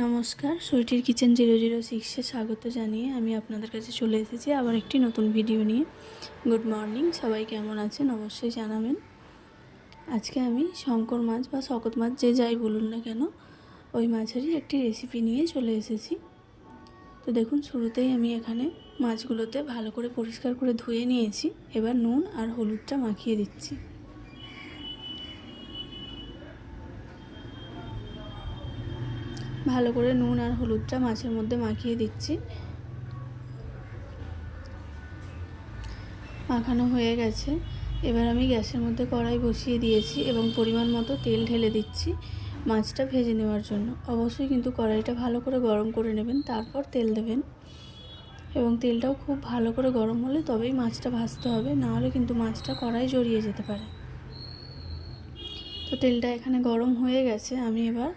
নমস্কার, সুইটির কিচেন 006-এ স্বাগত জানিয়ে আমি আপনাদের কাছে চলে এসেছি আবার একটি নতুন ভিডিও নিয়ে। গুড মর্নিং, সবাই কেমন আছেন অবশ্যই জানাবেন। আজকে আমি শঙ্কর মাছ বা শকত মাছ যে যাই বলুন না কেন, ওই মাছেরই একটি রেসিপি নিয়ে চলে এসেছি। তো দেখুন, শুরুতেই আমি এখানে মাছগুলোতে ভালো করে পরিষ্কার করে ধুয়ে নিয়েছি। এবার নুন আর হলুদটা মাখিয়ে দিচ্ছি। ভালো করে নুন আর হলুদটা মাছের মধ্যে মাখিয়ে দিচ্ছি। মাখানো হয়ে গেছে। এবার আমি গ্যাসের মধ্যে কড়াই বসিয়ে দিয়েছি এবং পরিমাণ মতো তেল ঢেলে দিচ্ছি মাছটা ভেজে নেওয়ার জন্য। অবশ্যই কিন্তু কড়াইটা ভালো করে গরম করে নেবেন, তারপর তেল দেবেন। এবং তেলটাও খুব ভালো করে গরম হলে তবেই মাছটা ভাজতে হবে, না হলে কিন্তু মাছটা কড়াই জড়িয়ে যেতে পারে। তো তেলটা এখানে গরম হয়ে গেছে। আমি এবার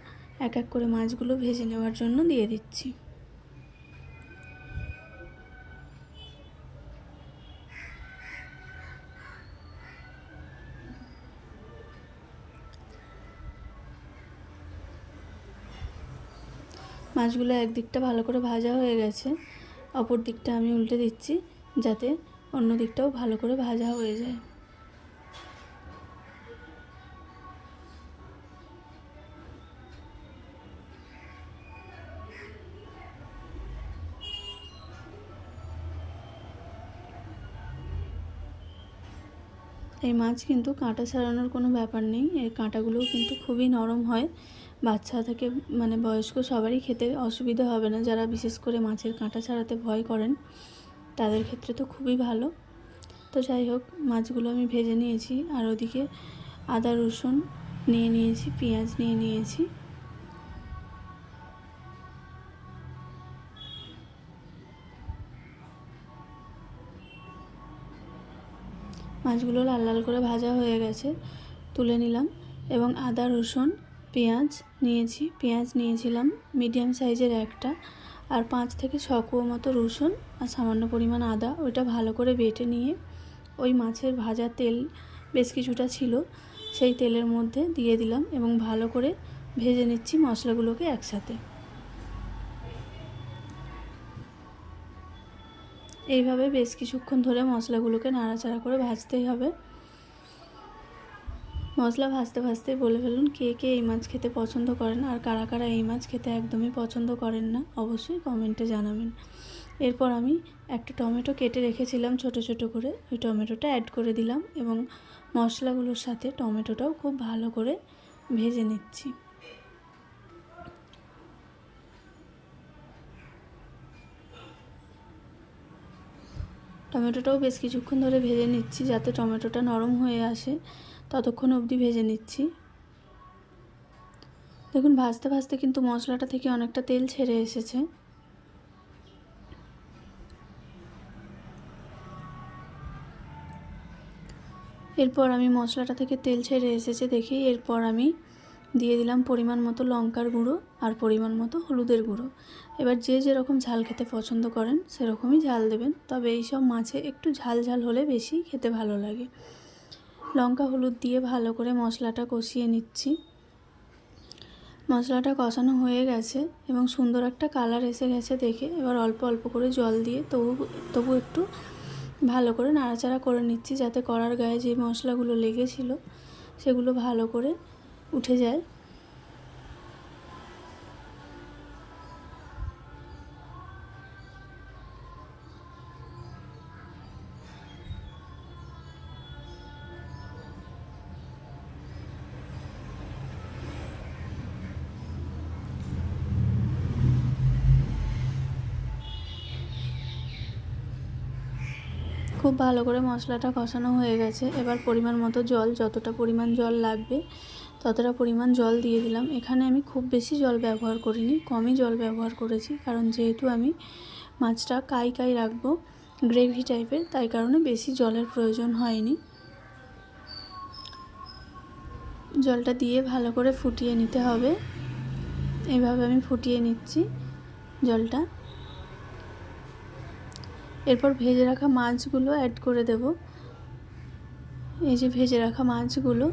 এক এক করে মাছগুলো ভেজে নেওয়ার জন্য দিয়ে দিচ্ছি। মাছগুলো একদিকটা ভালো করে ভাজা হয়ে গেছে, অপর দিকটা আমি উল্টে দিচ্ছি যাতে অন্য দিকটাও ভালো করে ভাজা হয়ে যায়। এই মাছ কিন্তু কাঁটা ছাড়ানোর কোনো ব্যাপার নেই। এর কাঁটাগুলোও কিন্তু খুবই নরম হয়। বাচ্চা থেকে বয়স্ক সবারই খেতে অসুবিধা হবে না। যারা বিশেষ করে মাছের কাঁটা ছাড়াতে ভয় করেন তাদের ক্ষেত্রে তো খুবই ভালো। তো যাই হোক, মাছগুলো আমি ভেজে নিয়েছি। আর ওদিকে আদা রসুন নিয়ে নিয়েছি, পেঁয়াজ নিয়ে নিয়েছি। মাছগুলো লাল লাল করে ভাজা হয়ে গেছে, তুলে নিলাম। এবং আদা রসুন পেঁয়াজ নিয়েছিলাম মিডিয়াম সাইজের একটা, আর 5 থেকে 6 কোয়া মতো রসুন আর সামান্য পরিমাণ আদা। ওইটা ভালো করে বেটে নিয়ে ওই মাছের ভাজা তেল বেশ কিছুটা ছিল, সেই তেলের মধ্যে দিয়ে দিলাম এবং ভালো করে ভেজে নিচ্ছি মশলাগুলোকে একসাথে। এইভাবে বেশ কিছুক্ষণ ধরে মশলাগুলোকে নাড়াচাড়া করে ভাজতেই হবে। মশলা ভাজতে ভাজতে বলে ফেলুন কে কে এই মাছ খেতে পছন্দ করেন আর কারা কারা এই মাছ খেতে একদমই পছন্দ করেন না, অবশ্যই কমেন্টে জানাবেন। এরপর আমি একটা টমেটো কেটে রেখেছিলাম ছোট ছোট করে, ওই টমেটোটা অ্যাড করে দিলাম এবং মশলাগুলোর সাথে টমেটোটাও খুব ভালো করে ভেজে নিচ্ছি। টমেটোটাও বেশ কিছুক্ষণ ধরে ভেজে নিচ্ছি যাতে টমেটোটা নরম হয়ে আসে, ততক্ষণ অবধি ভেজে নিচ্ছি। দেখুন, ভাজতে ভাজতে কিন্তু মশলাটা থেকে অনেকটা তেল ছেড়ে এসেছে। এরপর আমি মশলাটা থেকে তেল ছেড়ে এসেছে দেখি, এরপর আমি দিয়ে দিলাম পরিমাণ মতো লঙ্কার গুঁড়ো আর পরিমাণ মতো হলুদের গুঁড়ো। এবার যে যেরকম ঝাল খেতে পছন্দ করেন সেরকমই ঝাল দেবেন, তবে এই সব মাছে একটু ঝাল ঝাল হলে বেশি খেতে ভালো লাগে। লঙ্কা হলুদ দিয়ে ভালো করে মশলাটা কষিয়ে নিচ্ছি। মশলাটা কষানো হয়ে গেছে এবং সুন্দর একটা কালার এসে গেছে দেখে, এবার অল্প অল্প করে জল দিয়ে তবু একটু ভালো করে নাড়াচাড়া করে নিচ্ছি যাতে কড়ার গায়ে যে মশলাগুলো লেগেছিল সেগুলো ভালো করে উঠে যায়। খুব ভালো করে মশলাটা কষানো হয়ে গেছে। এবার পরিমাণ মতো জল, যতটা পরিমাণ জল লাগবে ততটা পরিমাণ জল দিয়ে দিলাম। এখানে আমি খুব বেশি জল ব্যবহার করিনি, কমই জল ব্যবহার করেছি, কারণ যেহেতু আমি মাছটা কাই কাই রাখবো, গ্রেভি টাইপের, তাই কারণে বেশি জলের প্রয়োজন হয়নি। জলটা দিয়ে ভালো করে ফুটিয়ে নিতে হবে। এইভাবে আমি ফুটিয়ে নিচ্ছি জলটা। এরপর ভেজে রাখা মাছগুলো অ্যাড করে দেব। এই যে ভেজে রাখা মাছগুলো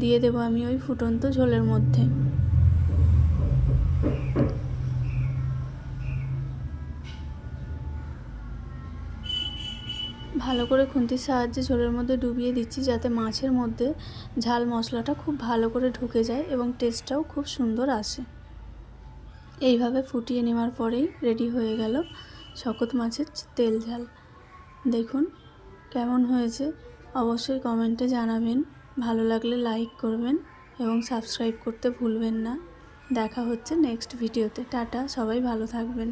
দিয়ে দেব আমি ওই ফুটন্ত ঝোলের মধ্যে। ভালো করে খুন্তির সাহায্যে ঝোলের মধ্যে ডুবিয়ে দিচ্ছি, যাতে মাছের মধ্যে ঝাল মশলাটা খুব ভালো করে ঢুকে যায় এবং টেস্টটাও খুব সুন্দর আসে। এইভাবে ফুটিয়ে নেওয়ার পরেই রেডি হয়ে গেল শকত মাছের তেল ঝাল। দেখুন কেমন হয়েছে অবশ্যই কমেন্টে জানাবেন। ভালো লাগলে লাইক করবেন এবং সাবস্ক্রাইব করতে ভুলবেন না। দেখা হচ্ছে নেক্সট ভিডিওতে। টাটা, সবাই ভালো থাকবেন।